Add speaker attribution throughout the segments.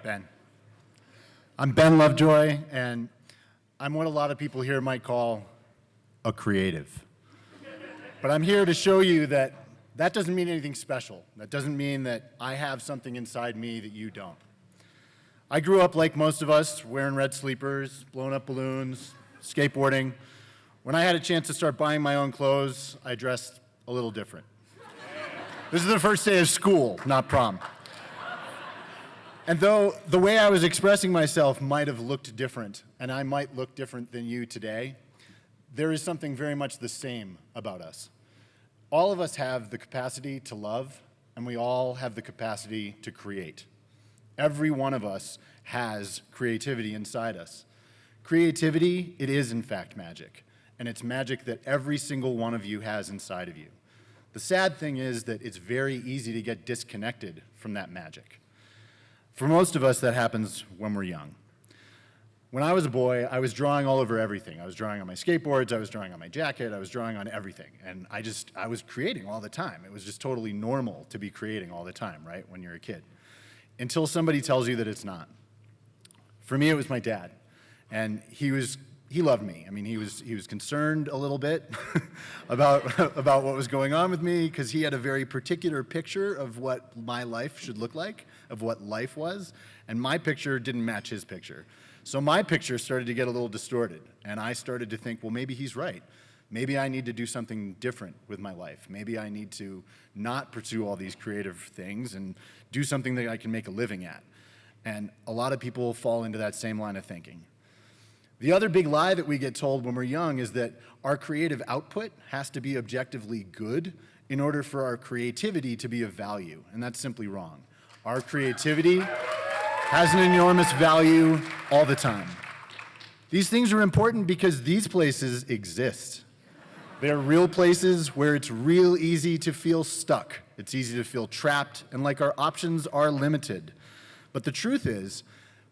Speaker 1: Ben. I'm Ben Lovejoy, and I'm what a lot of people here might call a creative. But I'm here to show you that that doesn't mean anything special. That doesn't mean that I have something inside me that you don't. I grew up like most of us, wearing red sleepers, blowing up balloons, skateboarding. When I had a chance to start buying my own clothes, I dressed a little different. This is the first day of school, not prom. And though the way I was expressing myself might have looked different, and I might look different than you today, there is something very much the same about us. All of us have the capacity to love, and we all have the capacity to create. Every one of us has creativity inside us. Creativity, it is in fact magic, and it's magic that every single one of you has inside of you. The sad thing is that it's very easy to get disconnected from that magic. For most of us, that happens when we're young. When I was a boy, I was drawing all over everything. I was drawing on my skateboards, I was drawing on my jacket, I was drawing on everything. And I was creating all the time. It was just totally normal to be creating all the time, right, when you're a kid. Until somebody tells you that it's not. For me, it was my dad. And he loved me. I mean, he was concerned a little bit about what was going on with me, because he had a very particular picture of what my life should look like, of what life was, and my picture didn't match his picture. So my picture started to get a little distorted, and I started to think, well, maybe he's right. Maybe I need to do something different with my life. Maybe I need to not pursue all these creative things and do something that I can make a living at. And a lot of people fall into that same line of thinking. The other big lie that we get told when we're young is that our creative output has to be objectively good in order for our creativity to be of value, and that's simply wrong. Our creativity has an enormous value all the time. These things are important because these places exist. They're real places where it's real easy to feel stuck. It's easy to feel trapped, and like our options are limited. But the truth is,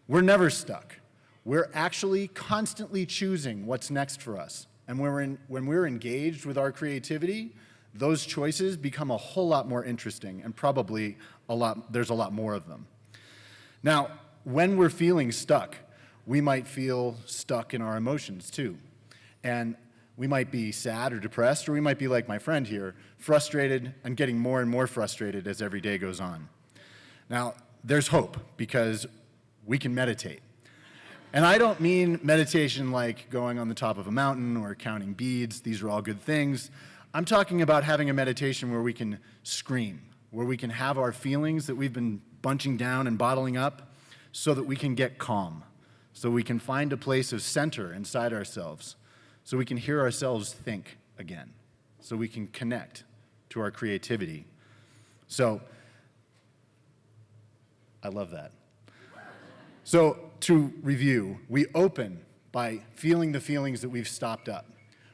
Speaker 1: we're never stuck. We're actually constantly choosing what's next for us. And when we're engaged with our creativity, those choices become a whole lot more interesting, and probably there's a lot more of them. Now, when we're feeling stuck, we might feel stuck in our emotions too. And we might be sad or depressed, or we might be like my friend here, frustrated and getting more and more frustrated as every day goes on. Now, there's hope, because we can meditate. And I don't mean meditation like going on the top of a mountain or counting beads. These are all good things. I'm talking about having a meditation where we can scream, where we can have our feelings that we've been bunching down and bottling up, so that we can get calm, so we can find a place of center inside ourselves, so we can hear ourselves think again, so we can connect to our creativity. So, I love that. So, to review, we open by feeling the feelings that we've stopped up.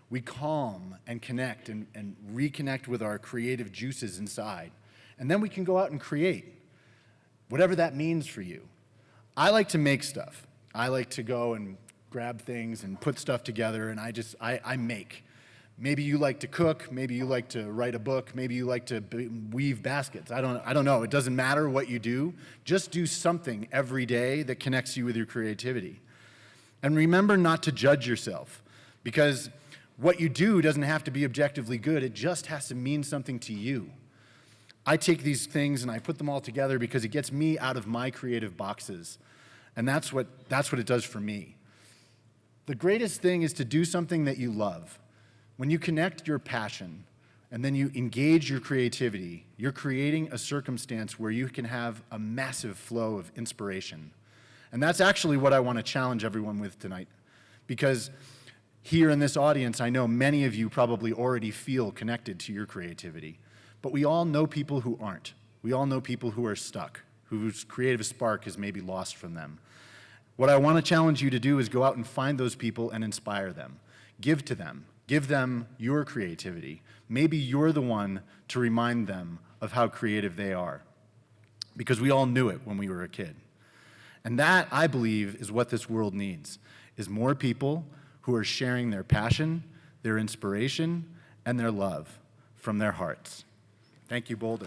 Speaker 1: We calm and connect and reconnect with our creative juices inside. And then we can go out and create, whatever that means for you. I like to make stuff. I like to go and grab things and put stuff together, and I make. Maybe you like to cook, maybe you like to write a book, maybe you like to weave baskets. I don't know. It doesn't matter what you do. Just do something every day that connects you with your creativity. And remember not to judge yourself, because what you do doesn't have to be objectively good. It just has to mean something to you. I take these things and I put them all together because it gets me out of my creative boxes. And that's what it does for me. The greatest thing is to do something that you love. When you connect your passion and then you engage your creativity, you're creating a circumstance where you can have a massive flow of inspiration. And that's actually what I want to challenge everyone with tonight. Because here in this audience, I know many of you probably already feel connected to your creativity. But we all know people who aren't. We all know people who are stuck, whose creative spark is maybe lost from them. What I want to challenge you to do is go out and find those people and inspire them. Give to them. Give them your creativity. Maybe you're the one to remind them of how creative they are, because we all knew it when we were a kid. And that, I believe, is what this world needs, is more people who are sharing their passion, their inspiration, and their love from their hearts. Thank you, Boulder.